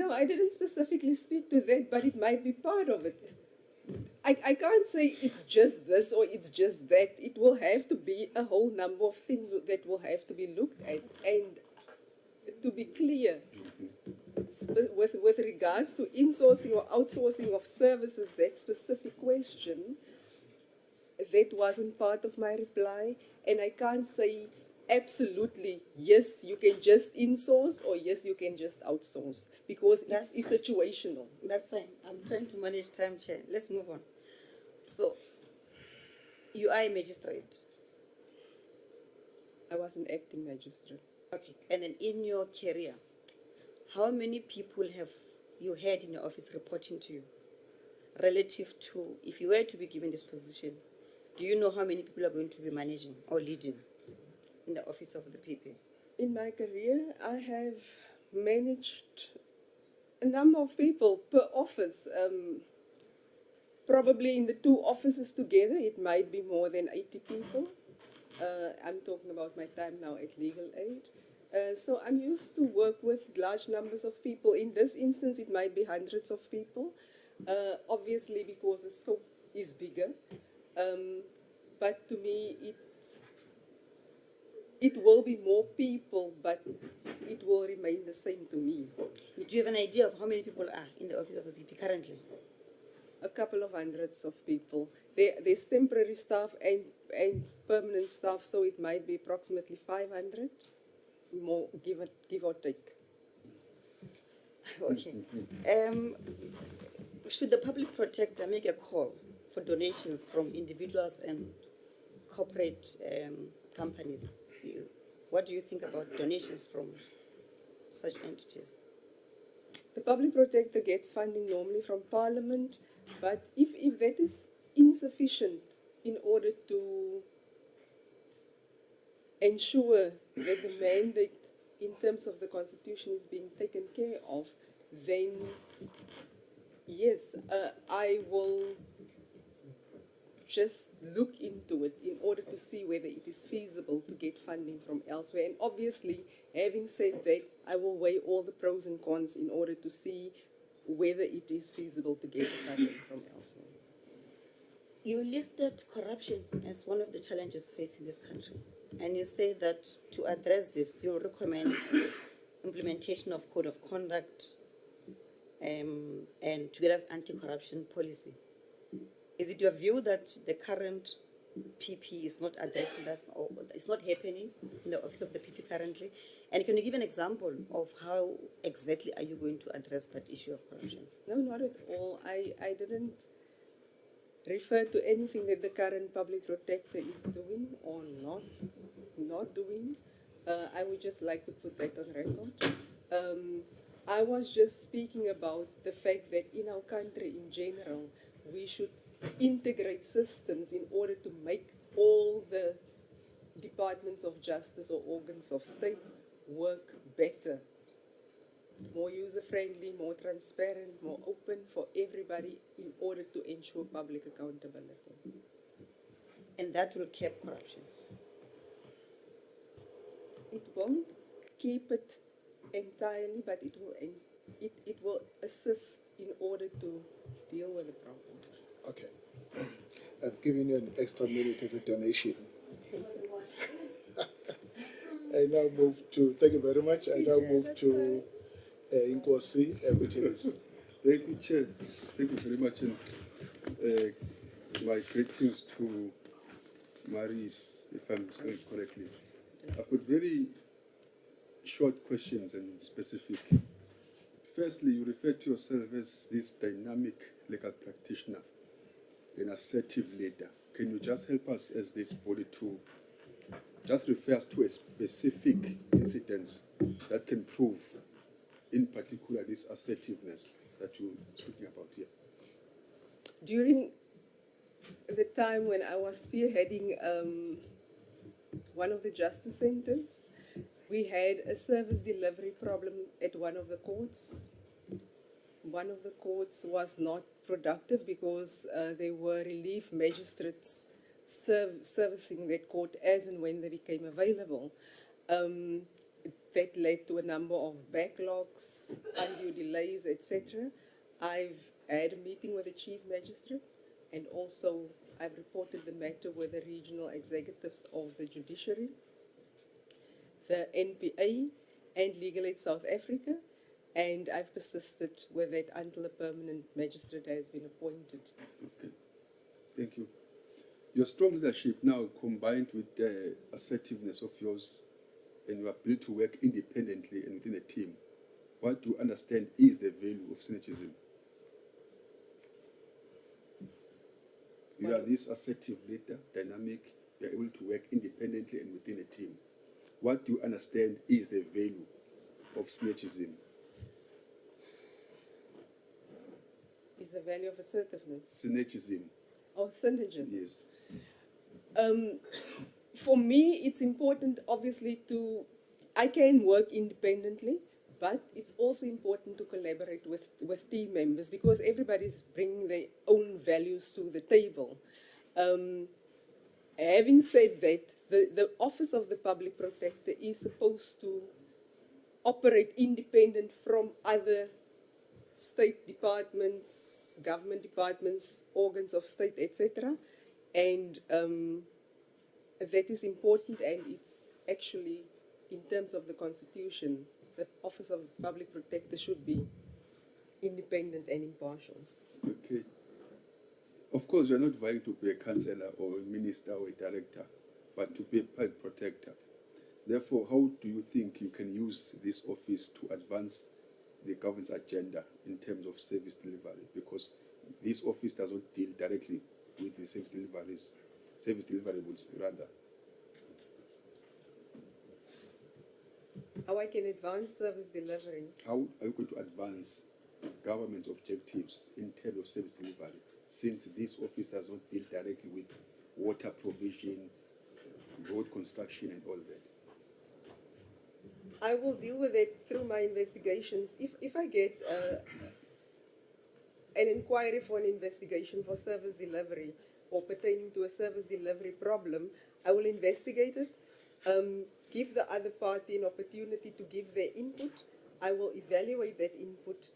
No, I didn't specifically speak to that, but it might be part of it. I can't say it's just this or it's just that. It will have to be a whole number of things that will have to be looked at. And to be clear, with regards to insourcing or outsourcing of services, that specific question, that wasn't part of my reply. And I can't say absolutely, yes, you can just insource or yes, you can just outsource because it's situational. That's fine. I'm trying to manage time, Chair. Let's move on. So, you are a magistrate. I was an acting magistrate. Okay. And then in your career, how many people have you had in your office reporting to you relative to, if you were to be given this position, do you know how many people are going to be managing or leading in the office of the PP? In my career, I have managed a number of people per office. Probably in the two offices together, it might be more than 80 people. I'm talking about my time now at Legal Aid. So I'm used to work with large numbers of people. In this instance, it might be hundreds of people, obviously because the scope is bigger. But to me, it will be more people, but it will remain the same to me. Do you have an idea of how many people are in the office of the PP currently? A couple of hundreds of people. There's temporary staff and permanent staff, so it might be approximately 500, more give or take. Okay. Should the public protector make a call for donations from individuals and corporate companies? What do you think about donations from such entities? The public protector gets funding normally from Parliament, but if that is insufficient in order to ensure that the mandate in terms of the Constitution is being taken care of, then yes, I will just look into it in order to see whether it is feasible to get funding from elsewhere. And obviously, having said that, I will weigh all the pros and cons in order to see whether it is feasible to get funding from elsewhere. You listed corruption as one of the challenges facing this country. And you say that to address this, you recommend implementation of code of conduct and together with anti-corruption policy. Is it your view that the current PP is not addressing that, or it's not happening in the office of the PP currently? And can you give an example of how exactly are you going to address that issue of corruption? No, not at all. I didn't refer to anything that the current public protector is doing or not doing. I would just like to put that on record. I was just speaking about the fact that in our country in general, we should integrate systems in order to make all the departments of justice or organs of state work better, more user-friendly, more transparent, more open for everybody in order to ensure public accountability. And that will keep corruption? It won't keep it entirely, but it will assist in order to deal with the problem. Okay. I've given you an extra minute as a donation. I now move to, thank you very much. I now move to Nkosi Equities. Thank you, Chair. Thank you very much. And my greetings to Maris, if I'm spelling correctly. I've got very short questions and specific. Firstly, you refer to yourself as this dynamic legal practitioner, an assertive leader. Can you just help us as this body to just refer us to a specific incident that can prove, in particular, this assertiveness that you're speaking about here? During the time when I was spearheading one of the justice centers, we had a service delivery problem at one of the courts. One of the courts was not productive because there were relief magistrates servicing that court as and when they became available. That led to a number of backlogs, undue delays, etc. I've had a meeting with the chief magistrate, and also I've reported the matter with the regional executives of the judiciary, the NPA, and Legal Aid South Africa, and I've persisted with that until a permanent magistrate has been appointed. Okay, thank you. Your strong leadership now combined with the assertiveness of yours and your ability to work independently and within a team, what do you understand is the value of synergism? You are this assertive leader, dynamic, you are able to work independently and within a team. What do you understand is the value of synergism? Is the value of assertiveness? Synergism, Or synergism? yes. For me, it's important, obviously, I can work independently, but it's also important to collaborate with team members because everybody's bringing their own values to the table. Having said that, the Office of the Public Protector is supposed to operate independent from other state departments, government departments, organs of state, etc. And that is important, and it's actually, in terms of the Constitution, the Office of the Public Protector should be independent and impartial. Okay. Of course, you are not vying to be a councillor or a minister or a director, but to be a public protector. Therefore, how do you think you can use this office to advance the government's agenda in terms of service delivery? Because this office does not deal directly with the service deliverables rather. How I can advance service delivery? How are you going to advance government's objectives in terms of service delivery, since this office does not deal directly with water provision, road construction and all that? I will deal with it through my investigations. If I get an inquiry for an investigation for service delivery or pertaining to a service delivery problem, I will investigate it, give the other party an opportunity to give their input. I will evaluate that input,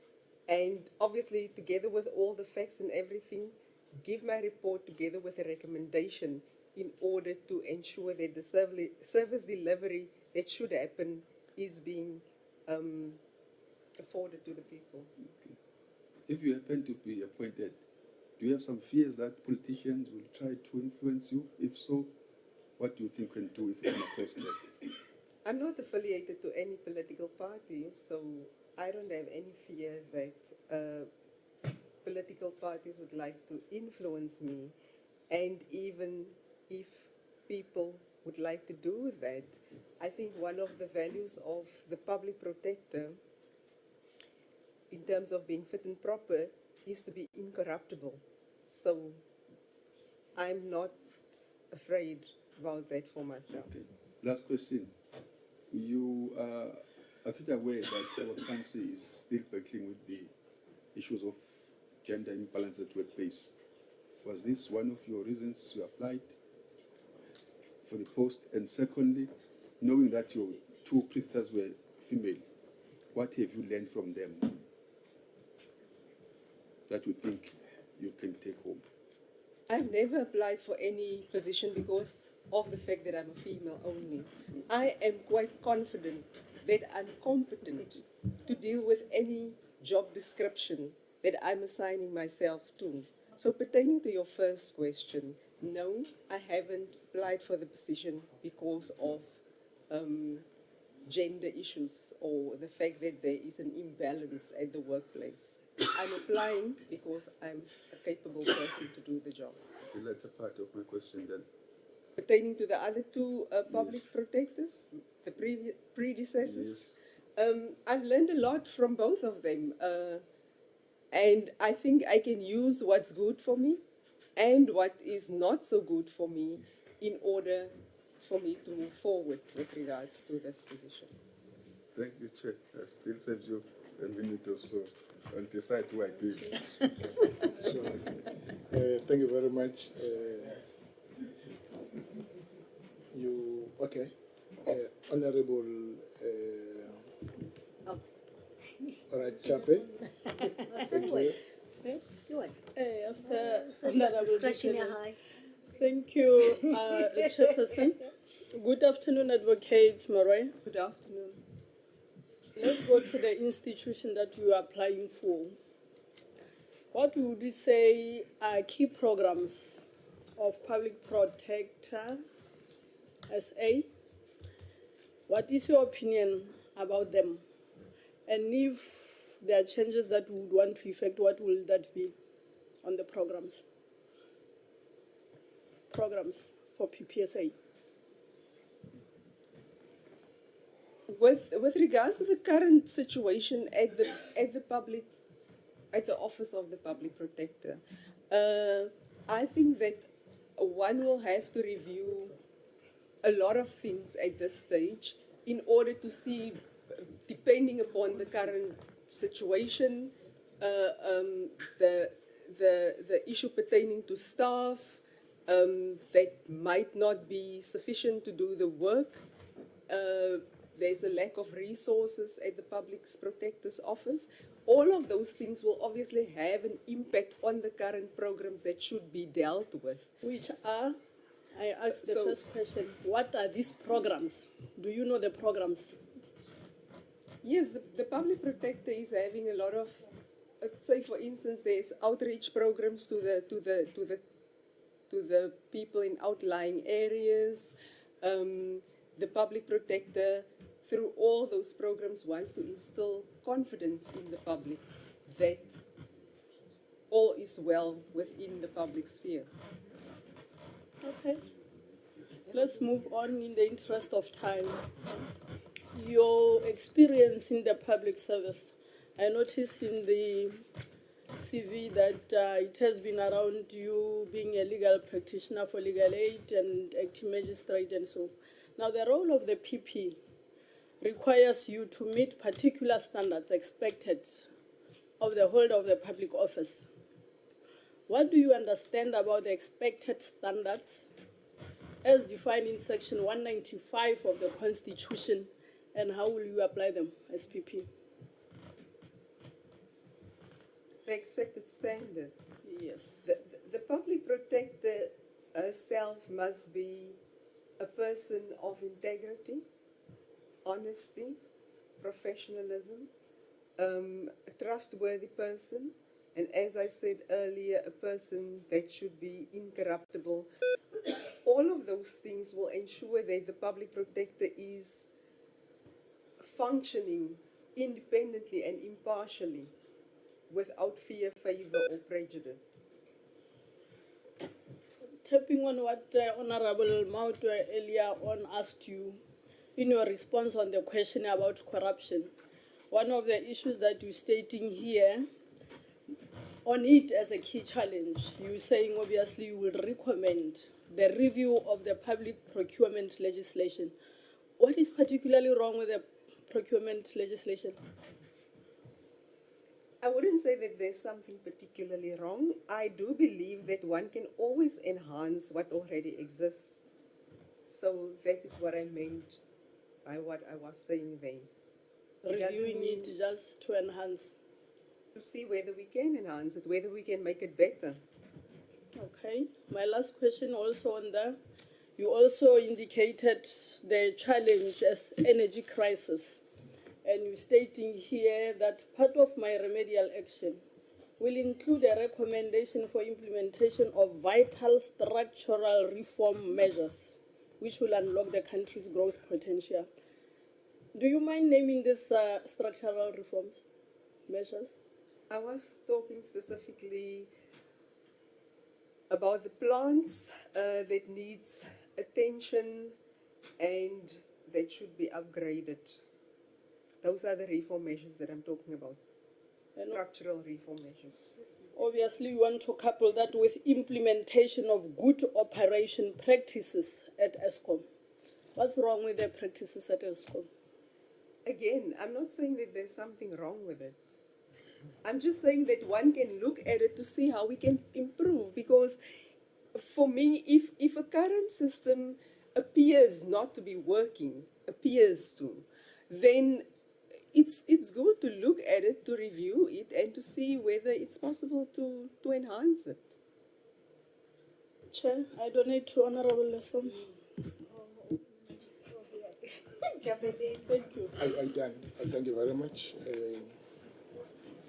and obviously, together with all the facts and everything, give my report together with a recommendation in order to ensure that the service delivery that should happen is being afforded to the people. Okay. If you happen to be appointed, do you have some fears that politicians will try to influence you? If so, what do you think you can do if you come across that? I'm not affiliated to any political party, so I don't have any fear that political parties would like to influence me. And even if people would like to do that, I think one of the values of the public protector in terms of being fit and proper is to be incorruptible. So I'm not afraid about that for myself. Okay. Last question. You are quite aware that our country is still battling with the issues of gender imbalance at workplace. Was this one of your reasons you applied for the post? And secondly, knowing that your two prisoners were female, what have you learned from them that you think you can take home? I've never applied for any position because of the fact that I'm a female only. I am quite confident that I'm competent to deal with any job description that I'm assigning myself to. So pertaining to your first question, no, I haven't applied for the position because of gender issues or the fact that there is an imbalance at the workplace. I'm applying because I'm a capable person to do the job. The latter part of my question then. Pertaining to the other two public Yes. protectors, the predecessors, Yes. I've learned a lot from both of them. And I think I can use what's good for me and what is not so good for me in order for me to move forward with regards to this position. Thank you, Chair. I still save you a minute or so. I'll decide who I give. Sure. Thank you very much. Honorable All right, Chape. Thank you. After Not Honorable discretion Buchanan. high. Thank you, Chairperson. Good afternoon, Advocate Maroy. Good afternoon. Let's go to the institution that you are applying for. What would you say are key programs of Public Protector SA? What is your opinion about them? And if there are changes that you would want to effect, what will that be on the programs? Programs for PPSA. With regards to the current situation at the office of the public protector, I think that one will have to review a lot of things at this stage in order to see, depending upon the current situation, the issue pertaining to staff that might not be sufficient to do the work. There's a lack of resources at the Public Protector's Office. All of those things will obviously have an impact on the current programs that should be dealt with. Which are, I asked the So- first question, what are these programs? Do you know the programs? Yes, the Public Protector is having a lot of, say for instance, there's outreach programs to the people in outlying areas. The Public Protector, through all those programs, wants to instill confidence in the public that all is well within the public sphere. Okay. Let's move on in the interest of time. Your experience in the public service. I noticed in the CV that it has been around you being a legal practitioner for legal aid and acting magistrate and so. Now the role of the PP requires you to meet particular standards expected of the holder of the public office. What do you understand about the expected standards as defined in Section 195 of the Constitution, and how will you apply them as PP? The expected standards. Yes. The Public Protector herself must be a person of integrity, honesty, professionalism, a trustworthy person, and as I said earlier, a person that should be incorruptible. All of those things will ensure that the Public Protector is functioning independently and impartially without fear, favor, or prejudice. Tapping on what Honorable Mautwe earlier on asked you in your response on the question about corruption, one of the issues that you're stating here on it as a key challenge, you're saying obviously you will recommend the review of the public procurement legislation. What is particularly wrong with the procurement legislation? I wouldn't say that there's something particularly wrong. I do believe that one can always enhance what already exists. So that is what I meant by what I was saying there. It doesn't Reviewing mean it just to enhance. to see whether we can enhance it, whether we can make it better. Okay. My last question also on that. You also indicated the challenge as energy crisis. And you're stating here that part of my remedial action will include a recommendation for implementation of vital structural reform measures, which will unlock the country's growth potential. Do you mind naming these structural reforms measures? I was talking specifically about the plants that needs attention and that should be upgraded. Those are the reform measures that I'm talking about. Structural reform measures. Obviously, you want to couple that with implementation of good operation practices at ESCOM. What's wrong with the practices at ESCOM? Again, I'm not saying that there's something wrong with it. I'm just saying that one can look at it to see how we can improve, because for me, if a current system appears not to be working, then it's good to look at it, to review it, and to see whether it's possible to enhance it. Chair, I donate to Honorable Lesson. Thank you. I done. I thank you very much.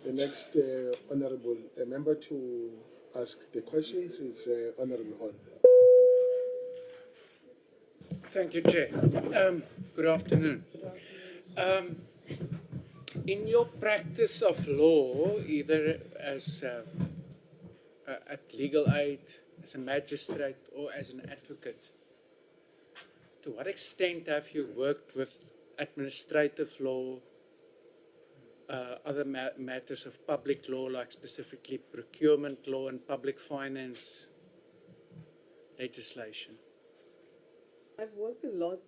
The next honourable member to ask the questions is Honourable Hall. Thank you, Chair. Good afternoon. In your practice of law, either as at legal aid, as a magistrate, or as an advocate, to what extent have you worked with administrative law, other matters of public law, like specifically procurement law and public finance legislation? I've worked a lot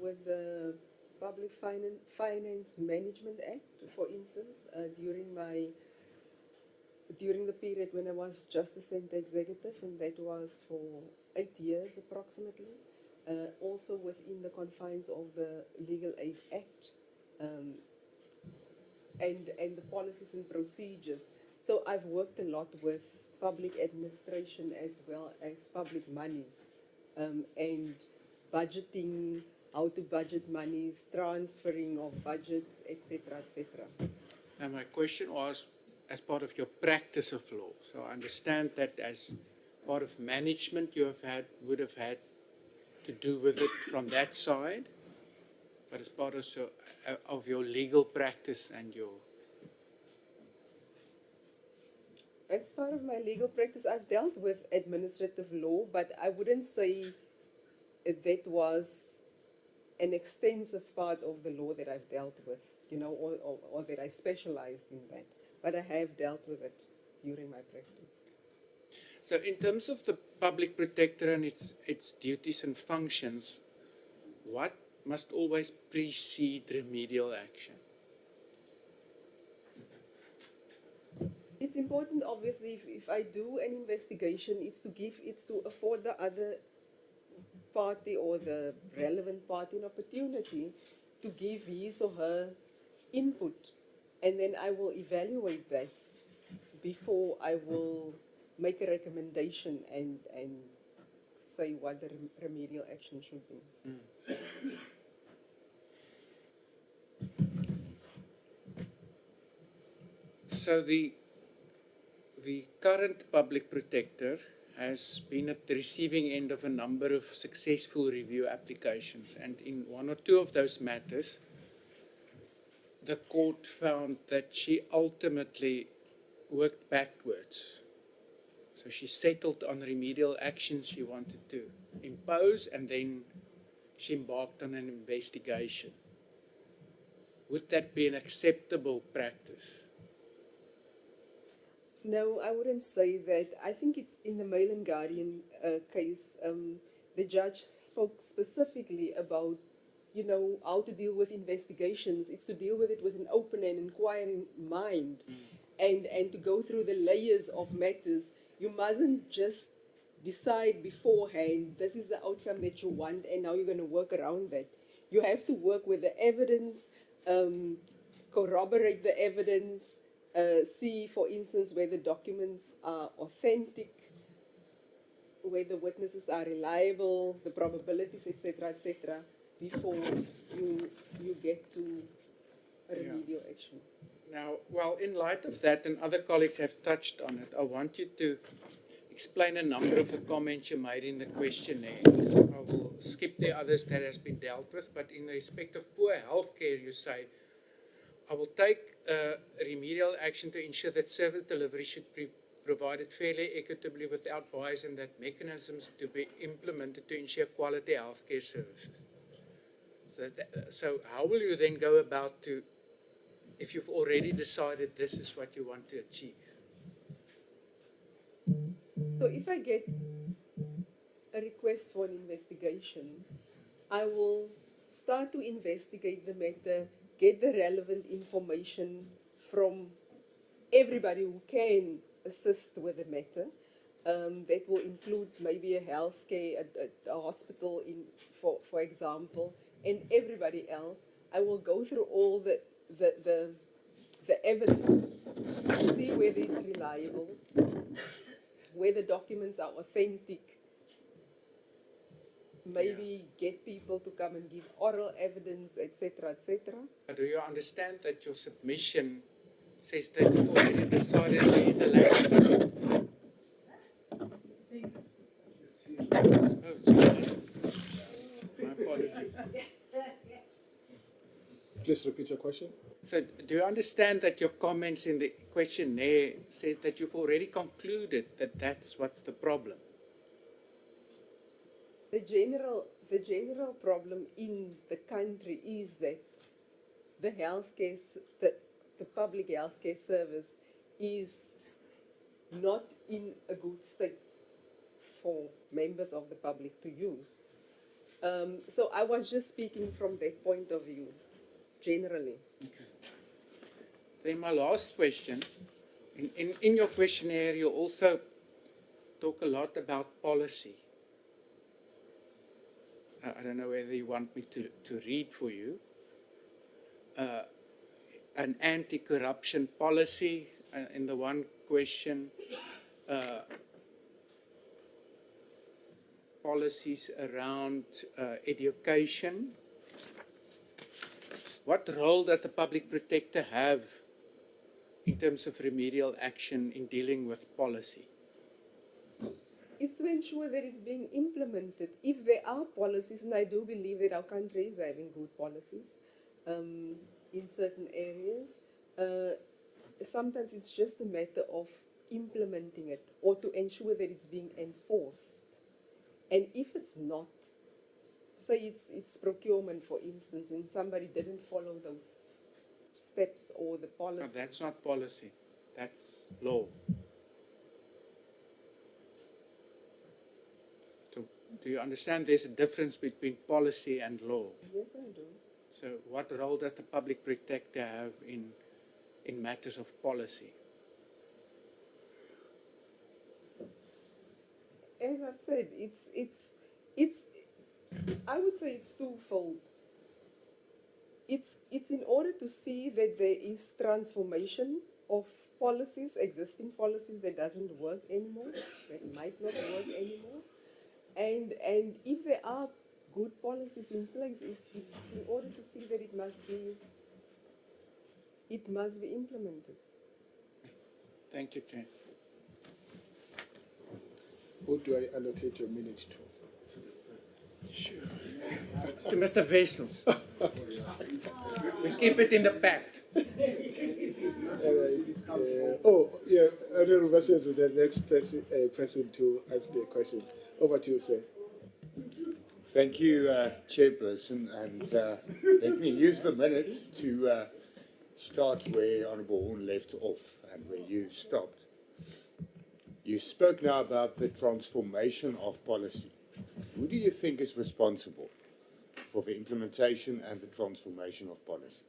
with the Public Finance Management Act, for instance, during the period when I was Justice Centre Executive, and that was for 8 years approximately. Also within the confines of the Legal Aid Act, and the policies and procedures. So I've worked a lot with public administration as well as public monies, and budgeting, how to budget monies, transferring of budgets, etc., etc. And my question was, as part of your practice of law, so I understand that as part of management you would have had to do with it from that side, but as part of your legal practice and your... As part of my legal practice, I've dealt with administrative law, but I wouldn't say that was an extensive part of the law that I've dealt with, or that I specialized in that. But I have dealt with it during my practice. So in terms of the public protector and its duties and functions, what must always precede remedial action? It's important, obviously, if I do an investigation, it's to afford the other party or the relevant party an opportunity to give his or her input, and then I will evaluate that before I will make a recommendation and say what the remedial action should be. So the current public protector has been at the receiving end of a number of successful review applications, and in one or two of those matters, the court found that she ultimately worked backwards. So she settled on remedial action she wanted to impose, and then she embarked on an investigation. Would that be an acceptable practice? No, I wouldn't say that. I think it's in the Mail and Guardian case, the judge spoke specifically about, how to deal with investigations. It's to deal with it with an open and inquiring mind, and to go through the layers of matters. You mustn't just decide beforehand, this is the outcome that you want, and now you're going to work around that. You have to work with the evidence, corroborate the evidence, see, for instance, whether documents are authentic, whether witnesses are reliable, the probabilities, etc., before you get to a remedial action. Now, well, in light of that, and other colleagues have touched on it, I want you to explain a number of the comments you made in the questionnaire. I will skip the others that has been dealt with, but in respect of poor healthcare, you say, I will take remedial action to ensure that service delivery should be provided fairly, equitably, without bias, and that mechanisms to be implemented to ensure quality healthcare services. So how will you then go about to, if you've already decided this is what you want to achieve? So if I get a request for an investigation, I will start to investigate the matter, get the relevant information from everybody who can assist with the matter. That will include maybe a healthcare, a hospital, for example, and everybody else. I will go through all the the evidence, see whether it's reliable, whether documents are authentic, maybe get people to come and give oral evidence, etc., etc. Do you understand that your submission says that you've already decided there is a lack of? Oh, my apologies. Please repeat your question. So, do you understand that your comments in the questionnaire said that you've already concluded that that's what's the problem? The general problem in the country is that the the public healthcare service is not in a good state for members of the public to use. So I was just speaking from that point of view, generally. Then my last question, in your questionnaire you also talk a lot about policy. I don't know whether you want me to read for you. An anti-corruption policy in the one question, policies around education. What role does the public protector have in terms of remedial action in dealing with policy? Is to ensure that it's being implemented. If there are policies, and I do believe that our country is having good policies in certain areas, sometimes it's just a matter of implementing it or to ensure that it's being enforced. And if it's not, say it's procurement, for instance, and somebody didn't follow those steps or the policy. No, that's not policy, that's law. So, do you understand there's a difference between policy and law? Yes, I do. So what role does the public protector have in matters of policy? As I've said, it's I would say it's twofold. It's in order to see that there is transformation of policies, existing policies that doesn't work anymore, that might not work anymore. And if there are good policies in place, it's in order to see that it must be implemented. Thank you, Chair. Who do I allocate your minute to? To Mr. Wessels. We keep it in the pact. Honorable Vessels is the next person to ask the question. Over to you, sir. Thank you, Chairperson, and let me use the minute to start where Honourable Horn left off and where you stopped. You spoke now about the transformation of policy. Who do you think is responsible for the implementation and the transformation of policy,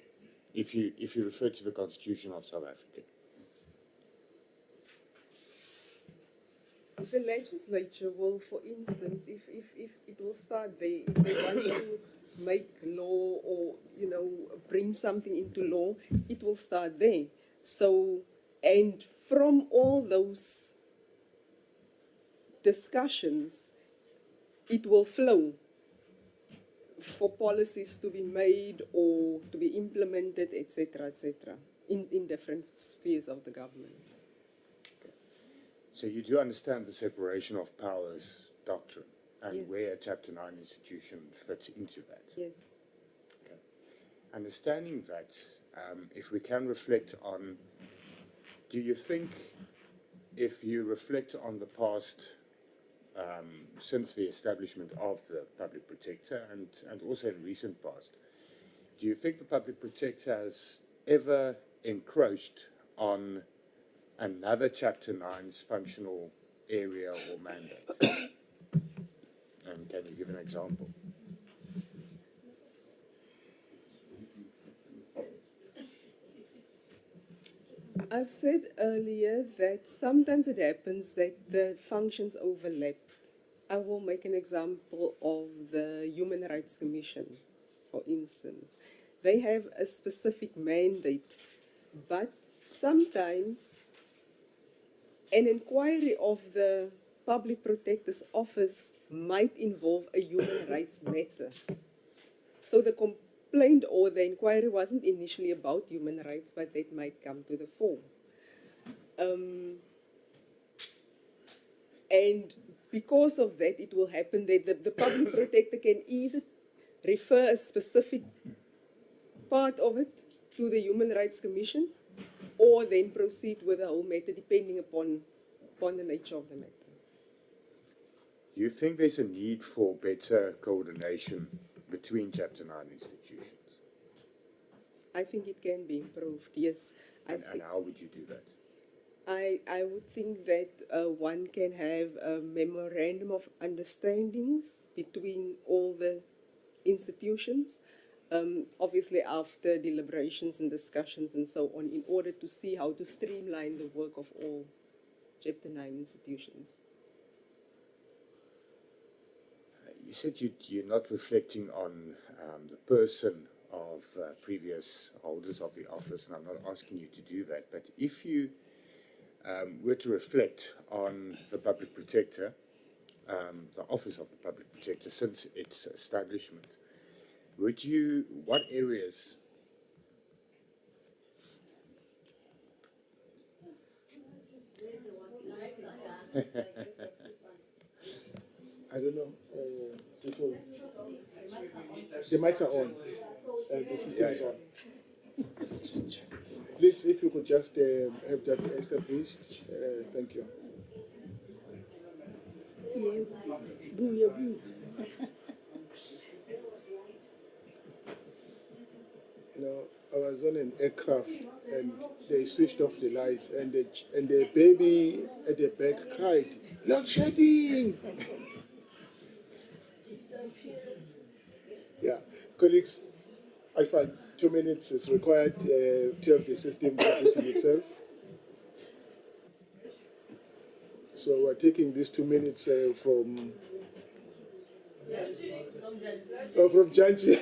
if you refer to the Constitution of South Africa? The legislature will, for instance, if it will start there, if they want to make law or, bring something into law, it will start there. So, and from all those discussions, it will flow for policies to be made or to be implemented, etc., in different spheres of the government. So you do understand the separation of powers doctrine and Yes. where a Chapter 9 institution fits into that? Yes. Okay. Understanding that, if we can reflect on, do you think if you reflect on the past, since the establishment of the public protector and also in recent past, do you think the public protector has ever encroached on another Chapter 9's functional area or mandate? And can you give an example? I've said earlier that sometimes it happens that the functions overlap. I will make an example of the Human Rights Commission, for instance. they have a specific mandate, but sometimes an inquiry of the Public Protector's Office might involve a human rights matter. So the complaint or the inquiry wasn't initially about human rights, but that might come to the fore. And because of that, it will happen that the Public Protector can either refer a specific part of it to the Human Rights Commission, or then proceed with the whole matter depending upon the nature of the matter. Do you think there's a need for better coordination between Chapter 9 institutions? I think it can be improved, yes. And how would you do that? I would think that one can have a memorandum of understandings between all the institutions, obviously after deliberations and discussions and so on, in order to see how to streamline the work of all Chapter 9 institutions. You said you're not reflecting on the person of previous holders of the office, and I'm not asking you to do that, but if you were to reflect on the Public Protector, the Office of the Public Protector since its establishment, what areas I don't know. People, the mics are on. The system is on. Please, if you could just have that established. Thank you. You know, I was on an aircraft and they switched off the lights, and the baby at the back cried, "Not shedding!" Yeah, colleagues, I find 2 minutes is required to have the system completing itself. So we're taking these 2 minutes from Janji.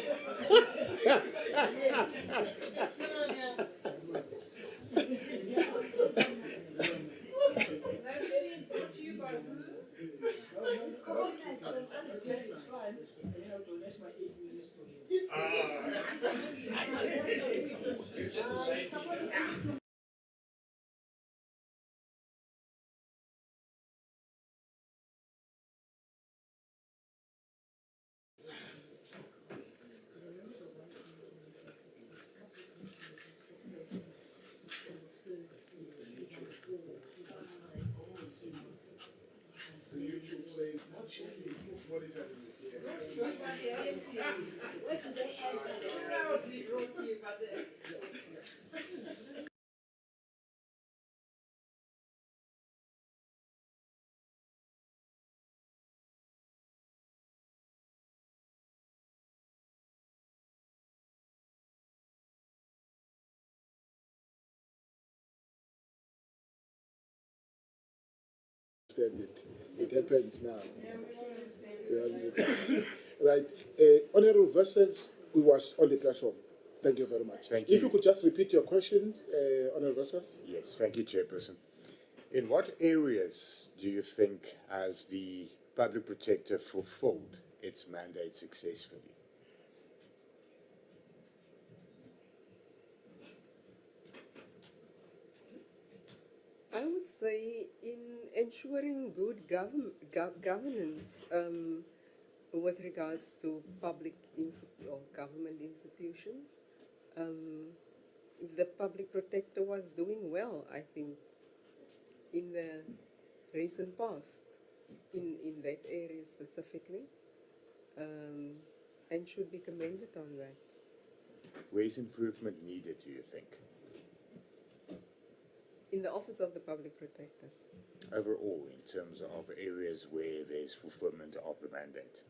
It happens now. Right. Honorable Vessels, who was on the platform. Thank you very much. Thank you. If you could just repeat your questions, Honorable Vessels. Yes, thank you, Chairperson. In what areas do you think has the Public Protector fulfilled its mandate successfully? I would say in ensuring good governance with regards to public or government institutions. The Public Protector was doing well, I think, in the recent past, in that area specifically, and should be commended on that. Where's improvement needed, do you think? In the Office of the Public Protector. Overall, in terms of areas where there's fulfillment of the mandate?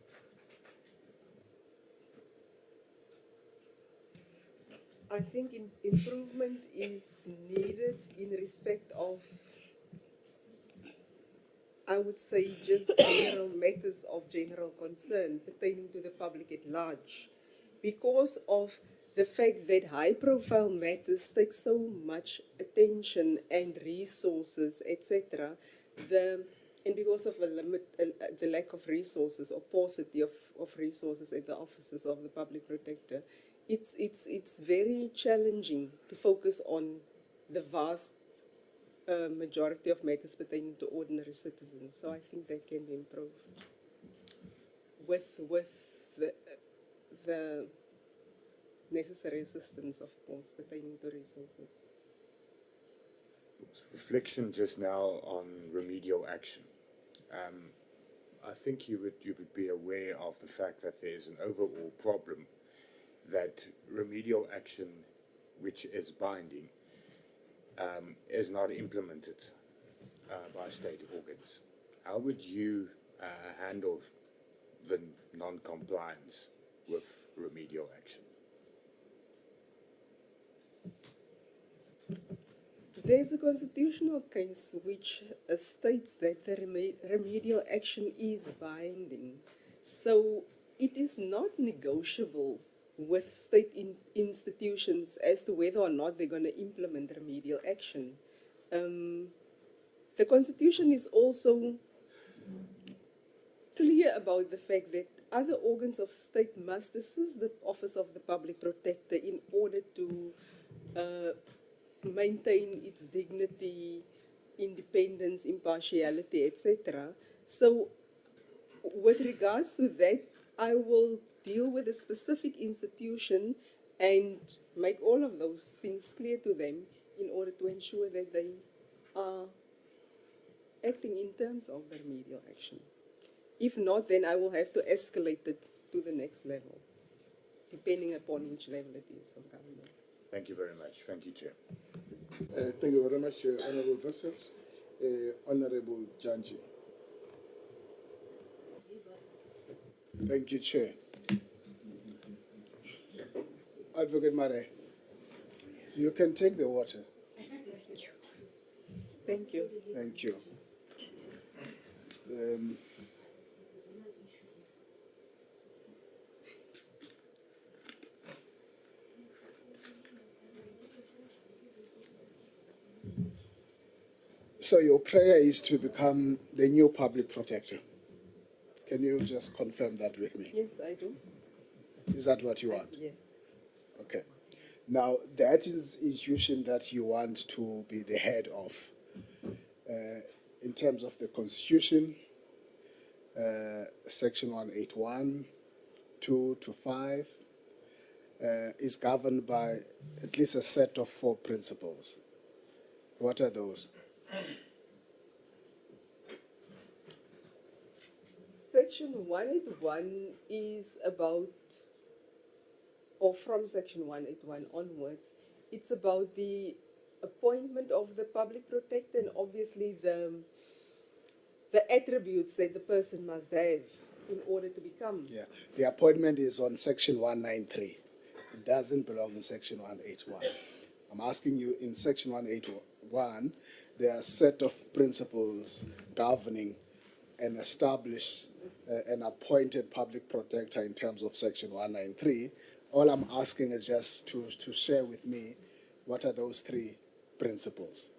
I think improvement is needed in respect of, I would say, just general matters of general concern pertaining to the public at large, because of the fact that high-profile matters take so much attention and resources, etc., and because of the lack of resources or paucity of resources at the offices of the public protector, it's very challenging to focus on the vast majority of matters pertaining to ordinary citizens. So I think that can be improved with the necessary assistance, of course, pertaining to resources. Reflection just now on remedial action. I think you would be aware of the fact that there's an overall problem that remedial action, which is binding, is not implemented by state organs. How would you handle the non-compliance with remedial action? There's a constitutional case which states that the remedial action is binding. So it is not negotiable with state institutions as to whether or not they're going to implement remedial action. The Constitution is also clear about the fact that other organs of state must assist the Office of the Public Protector in order to maintain its dignity, independence, impartiality, etc. So, with regards to that, I will deal with a specific institution and make all of those things clear to them in order to ensure that they are acting in terms of the remedial action. If not, then I will have to escalate it to the next level, depending upon which level it is of government. Thank you very much. Thank you, Chair. Thank you very much, Honorable Vessels. Honorable Janji. Thank you, Chair. Advocate Mare, you can take the water. Thank you. Thank you. So your prayer is to become the new public protector. Can you just confirm that with me? Yes, I do. Is that what you want? Yes. Okay. Now, that is the institution that you want to be the head of. In terms of the Constitution, Section 181, 2 to 5, is governed by at least a set of 4 principles. What are those? Section 181 is about, or from Section 181 onwards, it's about the appointment of the public protector and obviously the attributes that the person must have in order to become. Yeah, the appointment is on Section 193. It doesn't belong in Section 181. I'm asking you, in Section 181, there are a set of principles governing and establish an appointed public protector in terms of Section 193. All I'm asking is just to share with me what are those 3 principles.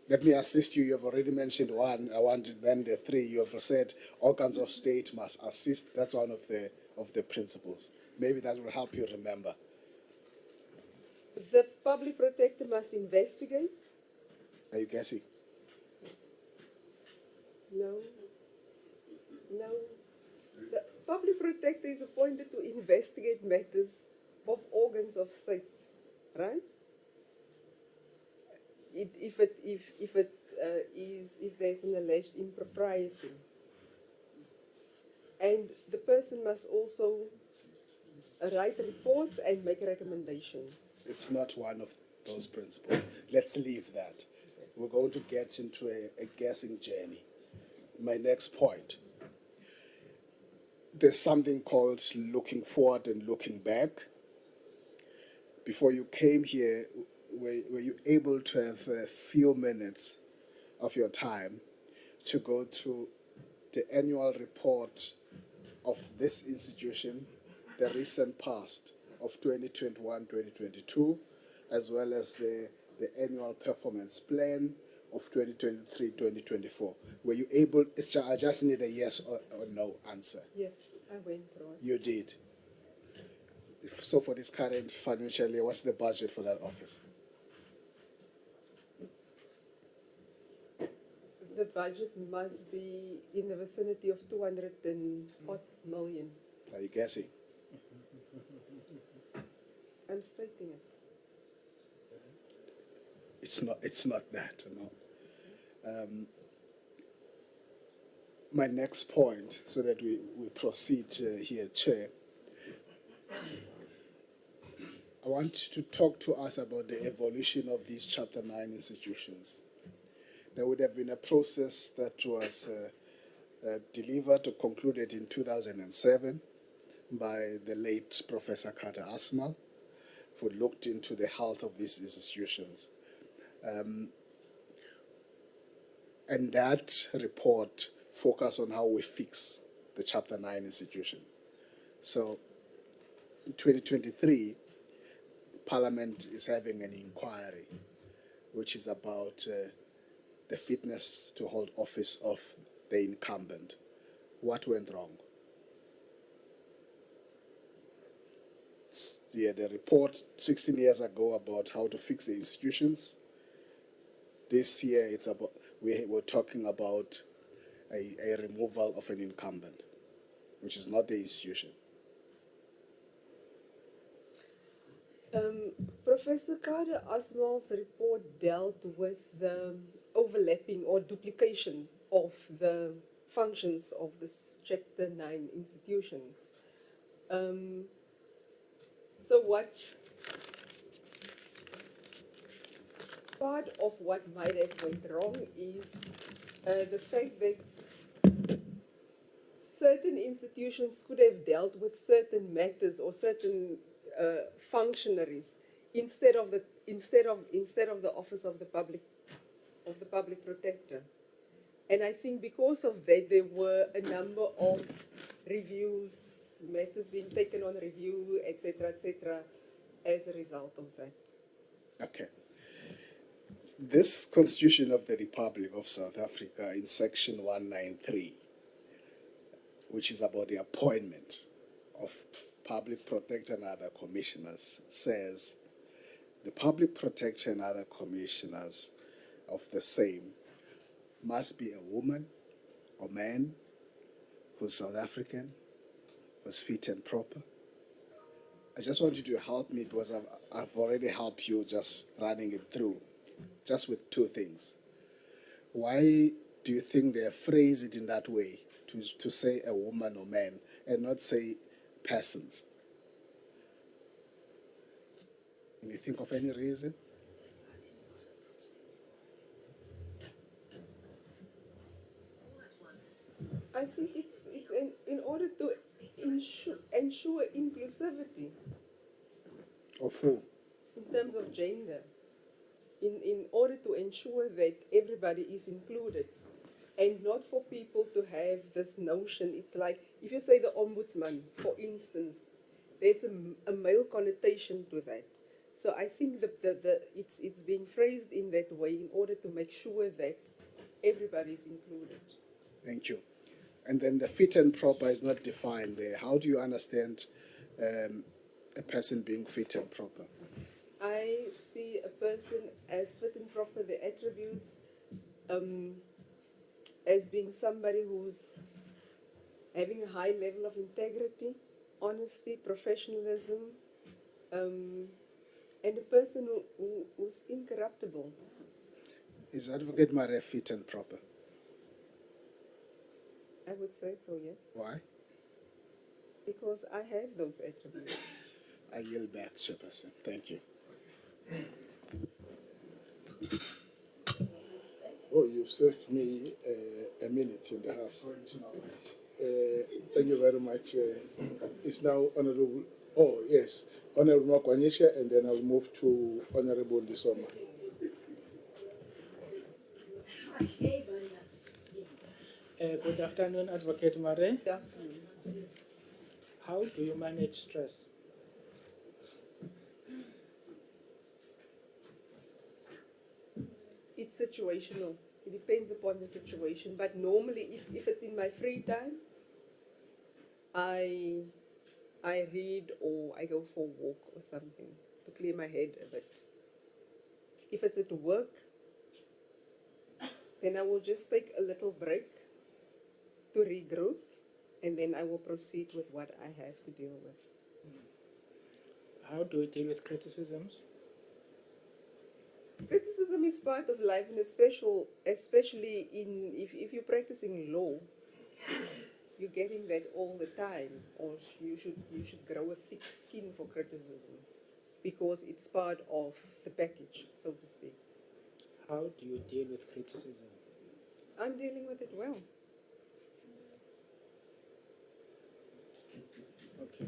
Let me assist you. You have already mentioned 1. I want then the 3. You have said organs of state must assist. That's one of the principles. Maybe that will help you remember. The public protector must investigate. Are you guessing? No. The public protector is appointed to investigate matters of organs of state, right? If there's an alleged impropriety, and the person must also write reports and make recommendations. It's not one of those principles. Let's leave that. We're going to get into a guessing journey. My next point. There's something called looking forward and looking back. Before you came here, were you able to have a few minutes of your time to go through the annual report of this institution the recent past of 2021-2022, as well as the annual performance plan of 2023-2024. Were you able, I just need a yes or no answer. Yes, I went through it. You did. So for this current financial year, what's the budget for that office? The budget must be in the vicinity of 200 and odd million. Are you guessing? I'm stating it. It's not that, no. My next point, so that we proceed here, Chair. I want to talk to us about the evolution of these Chapter 9 institutions. There would have been a process that was delivered or concluded in 2007 by the late Professor Carter Asmal, who looked into the health of these institutions. And that report focused on how we fix the Chapter 9 institution. So in 2023, Parliament is having an inquiry which is about the fitness to hold office of the incumbent. What went wrong? Yeah, the report 16 years ago about how to fix the institutions. This year, it's about we're talking about a removal of an incumbent, which is not the institution. Professor Carter Asmal's report dealt with the overlapping or duplication of the functions of this Chapter 9 institutions. So part of what might have went wrong is the fact that certain institutions could have dealt with certain matters or certain functionaries instead of the office of the public protector. And I think because of that, there were a number of reviews, matters being taken on review, etc., as a result of that. Okay. This Constitution of the Republic of South Africa in Section 193, which is about the appointment of public protector and other commissioners, says the public protector and other commissioners of the same must be a woman or man who's South African, who's fit and proper. I just want you to help me because I've already helped you just running it through, just with two things. Why do you think they have phrased it in that way, to say a woman or man and not say persons? Can you think of any reason? I think it's in order to ensure inclusivity Of who? in terms of gender, in order to ensure that everybody is included, and not for people to have this notion. It's like if you say the ombudsman, for instance, there's a male connotation to that. So I think it's being phrased in that way in order to make sure that everybody is included. Thank you. And then the fit and proper is not defined there. How do you understand a person being fit and proper? I see a person as fit and proper, the attributes, as being somebody who's having a high level of integrity, honesty, professionalism, and a person who's incorruptible. Is Advocate Maria fit and proper? I would say so, yes. Why? Because I have those attributes. I yield back, Chairperson. Thank you. Oh, you've saved me a minute and a half. Thank you very much. It's now Honorable, Honorable Makwanisha, and then I'll move to Honorable Disoma. Good afternoon, Advocate Mare. Good afternoon. How do you manage stress? It's situational. It depends upon the situation. But normally, if it's in my free time, I read or I go for a walk or something to clear my head a bit. If it's at work, then I will just take a little break to regroup, and then I will proceed with what I have to deal with. How do you deal with criticisms? Criticism is part of life, and especially in if you're practicing law, you're getting that all the time, or you should grow a thick skin for criticism, because it's part of the package, so to speak. How do you deal with criticism? I'm dealing with it well. Okay.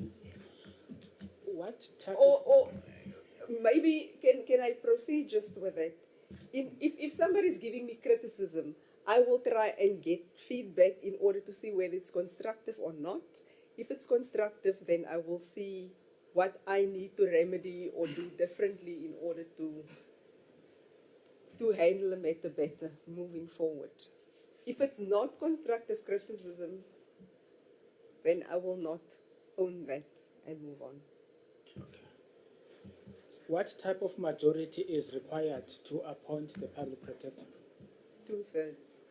What type Or maybe can I proceed just with that? If somebody's giving me criticism, I will try and get feedback in order to see whether it's constructive or not. If it's constructive, then I will see what I need to remedy or do differently in order to handle the matter better moving forward. If it's not constructive criticism, then I will not own that and move on. What type of majority is required to appoint the public protector? 2/3.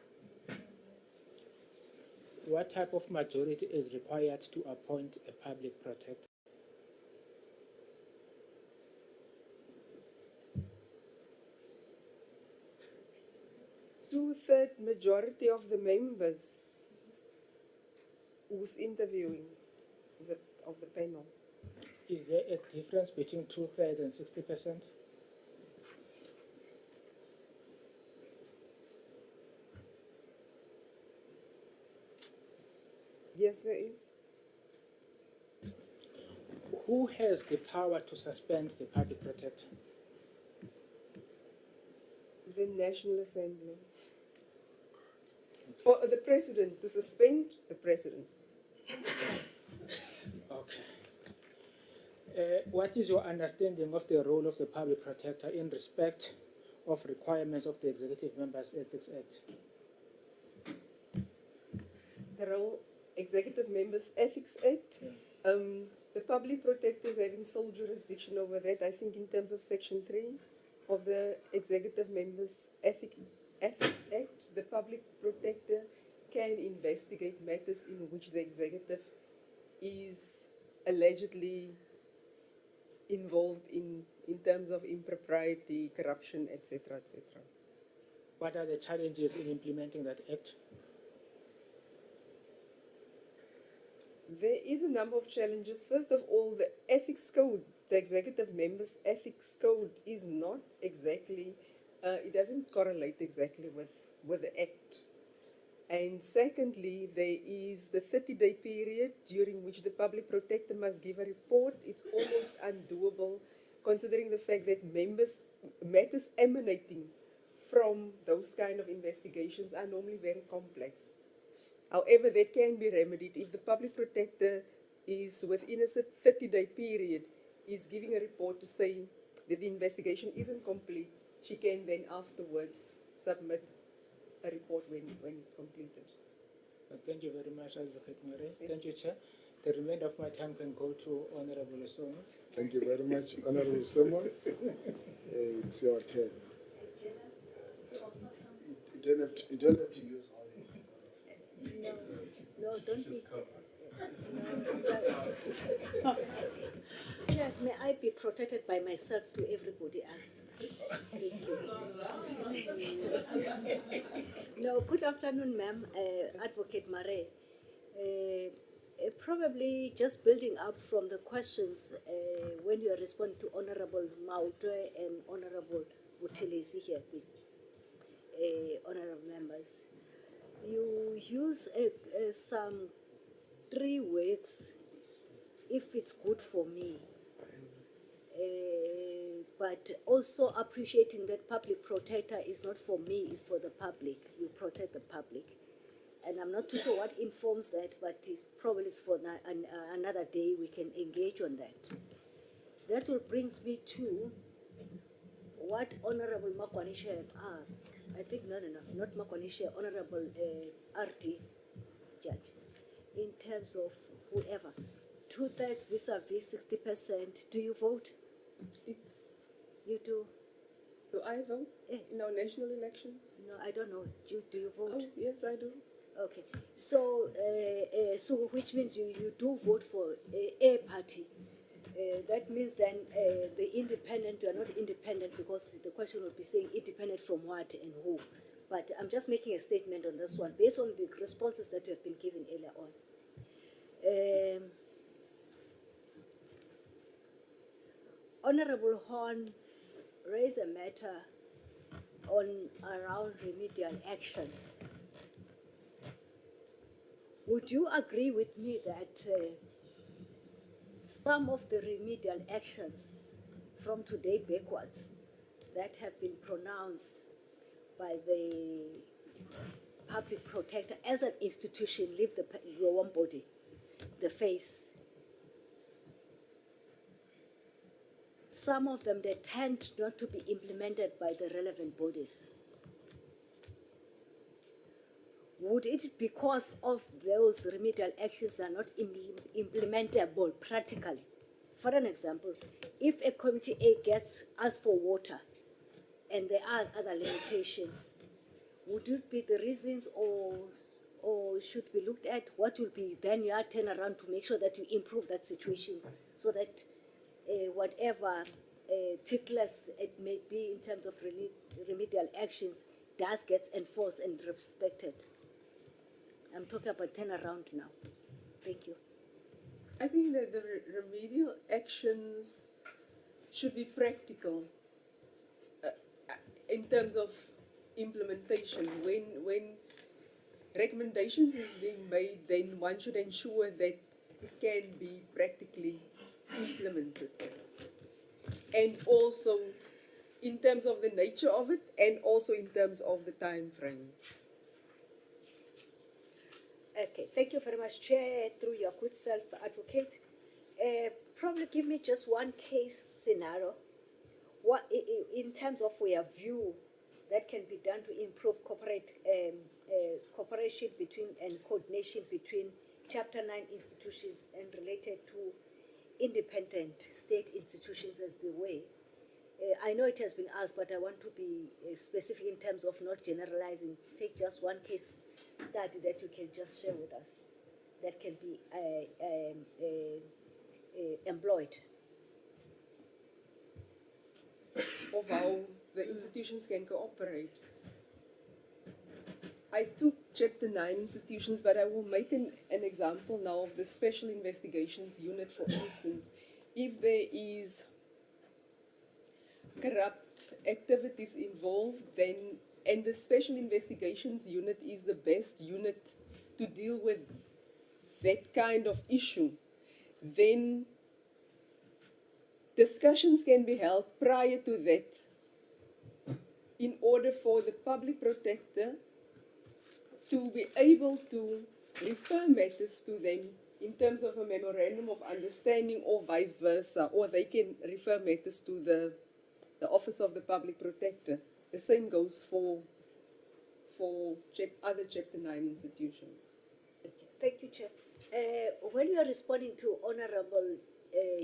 What type of majority is required to appoint a public protector? Two-third majority of the members who's interviewing of the panel. Is there a difference between 2/3 and 60%? Yes, there is. Who has the power to suspend the public protector? The National Assembly. Or the president, to suspend the president. Okay. What is your understanding of the role of the public protector in respect of requirements of the Executive Members Ethics Act? The role Executive Members Ethics Act. The public protector is having sole jurisdiction over that, I think, in terms of Section 3 of the Executive Members Ethics Act. The public protector can investigate matters in which the executive is allegedly involved in terms of impropriety, corruption, etc., etc. What are the challenges in implementing that act? There is a number of challenges. First of all, the ethics code, the executive members' ethics code is not exactly, it doesn't correlate exactly with the act. And secondly, there is the 30-day period during which the public protector must give a report. It's almost undoable, considering the fact that matters emanating from those kind of investigations are normally very complex. However, that can be remedied if the public protector is within a 30-day period, is giving a report to say that the investigation isn't complete. She can then afterwards submit a report when it's completed. Thank you very much, Advocate Murray. Thank you, Chair. The remainder of my time can go to Honorable Somo. Thank you very much, Honorable Samuel. It's your turn. You don't have to use all these. No, don't be. Yeah, may I be protected by myself to everybody else. Thank you. No, good afternoon, ma'am. Advocate Mare. Probably just building up from the questions when you respond to Honorable Mautwe and Honorable Buthelezi here, honorable members. You use some 3 words, if it's good for me, but also appreciating that public protector is not for me, it's for the public. You protect the public. And I'm not too sure what informs that, but it's probably is for another day we can engage on that. That will brings me to what Honorable Makwanisha have asked. I think, no, not Makwanisha, Honorable RT Judge, in terms of whoever. 2/3 vis-a-vis 60%. Do you vote? It's, You do? do I vote Eh. in our national elections? No, I don't know. Do you vote? Oh, yes, I do. Okay, so which means you do vote for a party. That means then the independent, you are not independent because the question would be saying independent from what and who. But I'm just making a statement on this one based on the responses that you have been given earlier on. Honorable Horn raised a matter on around remedial actions. Would you agree with me that some of the remedial actions from today backwards that have been pronounced by the public protector as an institution, leave your own body, the face, some of them, they tend not to be implemented by the relevant bodies? Would it, because of those remedial actions are not implementable practically? For an example, if a committee A gets asked for water and there are other limitations, would it be the reasons or should be looked at what will be then your turnaround to make sure that you improve that situation so that whatever ticklish it may be in terms of remedial actions does get enforced and respected? I'm talking about turnaround now. Thank you. I think that the remedial actions should be practical in terms of implementation. When recommendations is being made, then one should ensure that it can be practically implemented. And also in terms of the nature of it and also in terms of the time frames. Okay, thank you very much, Chair, through your good self, Advocate. Probably give me just one case scenario. What, in terms of your view, that can be done to improve cooperation between and coordination between Chapter 9 institutions and related to independent state institutions as the way. I know it has been asked, but I want to be specific in terms of not generalizing. Take just one case study that you can just share with us that can be employed. Of how the institutions can cooperate. I took Chapter 9 institutions, but I will make an example now of the Special Investigations Unit, for instance. If there is corrupt activities involved, then, and the Special Investigations Unit is the best unit to deal with that kind of issue, then discussions can be held prior to that in order for the public protector to be able to refer matters to them in terms of a memorandum of understanding or vice versa, or they can refer matters to the Office of the Public Protector. The same goes for other Chapter 9 institutions. Okay. Thank you, Chair. When you are responding to Honorable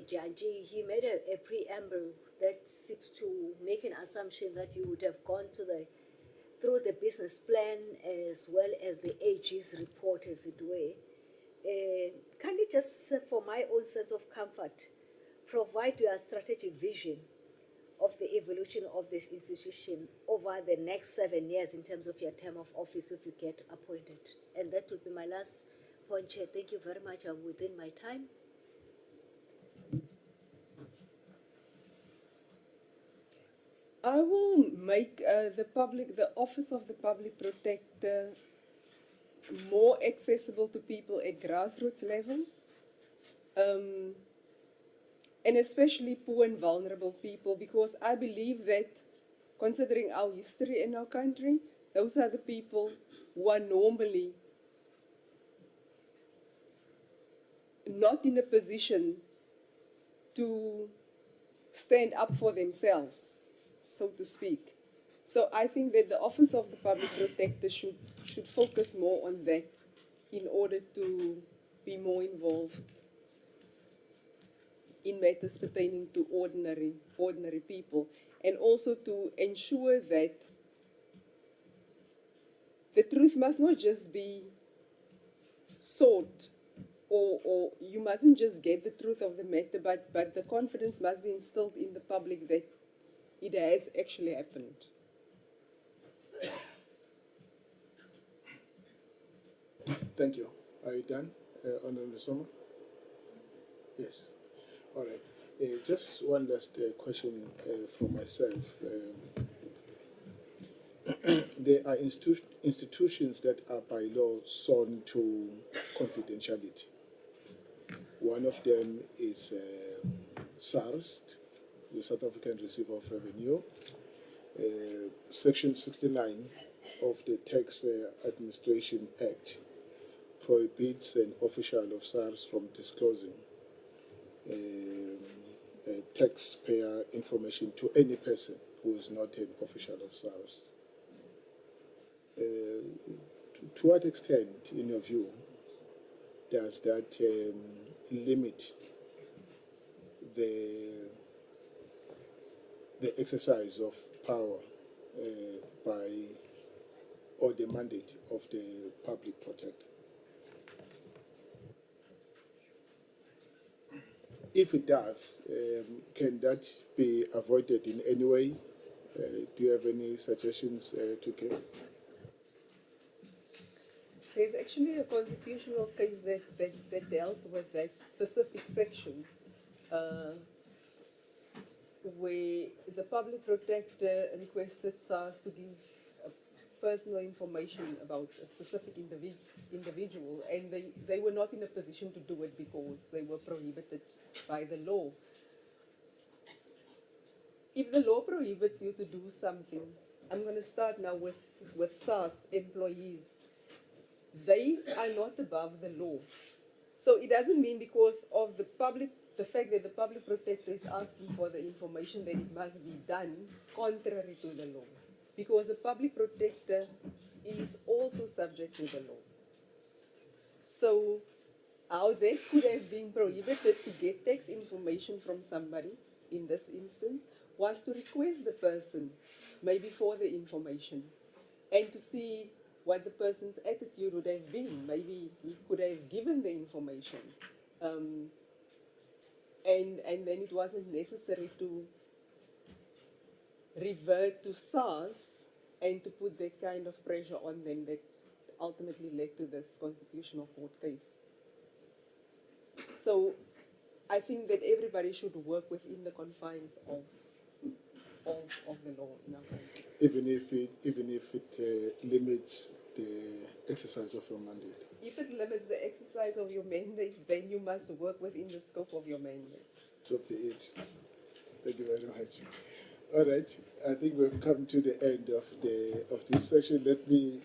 Janji, he made a preamble that seeks to make an assumption that you would have gone through the business plan as well as the AG's report, as it were. Can you just, for my own sense of comfort, provide your strategic vision of the evolution of this institution over the next 7 years in terms of your term of office if you get appointed? And that will be my last point, Chair. Thank you very much. I'm within my time. I will make the Office of the Public Protector more accessible to people at grassroots level, and especially poor and vulnerable people, because I believe that, considering our history in our country, those are the people who are normally not in a position to stand up for themselves, so to speak. So I think that the Office of the Public Protector should focus more on that in order to be more involved in matters pertaining to ordinary people, and also to ensure that the truth must not just be sought, or you mustn't just get the truth of the matter, but the confidence must be instilled in the public that it has actually happened. Thank you. Are you done, Honorable Soma? Yes. All right. Just one last question from myself. There are institutions that are by law sworn to confidentiality. One of them is SARS, the South African Receiver of Revenue. Section 69 of the Tax Administration Act prohibits an official of SARS from disclosing taxpayer information to any person who is not an official of SARS. To what extent, in your view, does that limit the exercise of power by, or the mandate of the public protector? If it does, can that be avoided in any way? Do you have any suggestions to give? There's actually a constitutional case that dealt with that specific section, where the public protector requested SARS to give personal information about a specific individual, and they were not in a position to do it because they were prohibited by the law. If the law prohibits you to do something, I'm going to start now with SARS employees. They are not above the law. So it doesn't mean because of the fact that the public protector is asking for the information that it must be done contrary to the law. Because the public protector is also subject to the law. So how they could have been prohibited to get tax information from somebody, in this instance, was to request the person, maybe for the information, and to see what the person's attitude would have been. Maybe he could have given the information. And then it wasn't necessary to revert to SARS and to put that kind of pressure on them that ultimately led to this constitutional court case. So I think that everybody should work within the confines of the law in our country. Even if it limits the exercise of your mandate. If it limits the exercise of your mandate, then you must work within the scope of your mandate. So be it. Thank you very much. All right, I think we've come to the end of this session. Let me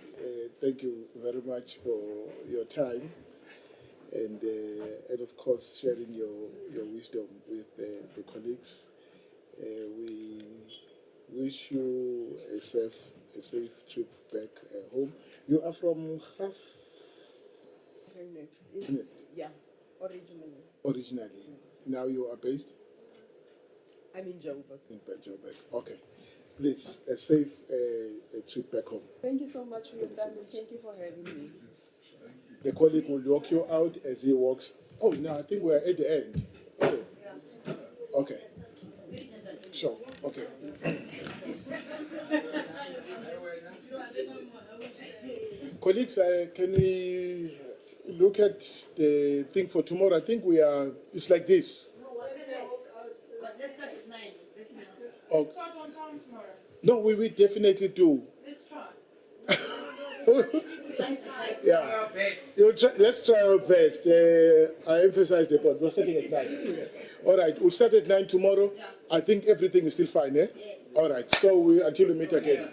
thank you very much for your time and of course sharing your wisdom with the colleagues. We wish you a safe trip back home. You are from Graf? Yeah, originally. Originally. Now you are based? I'm in Joburg. In Joburg. Okay. Please, a safe trip back home. Thank you so much for your time and thank you for having me. The colleague will walk you out as he walks. Oh, no, I think we're at the end. Oh. Okay. Sure. Okay. Colleagues, can we look at the thing for tomorrow? I think it's like this. But let's start at 9. Oh. No, we will definitely do. Let's try. Yeah. Let's try our best. I emphasize the point. We're starting at 9. All right, we'll start at 9 tomorrow. I think everything is still fine, eh? Yes. All right, so until we meet again.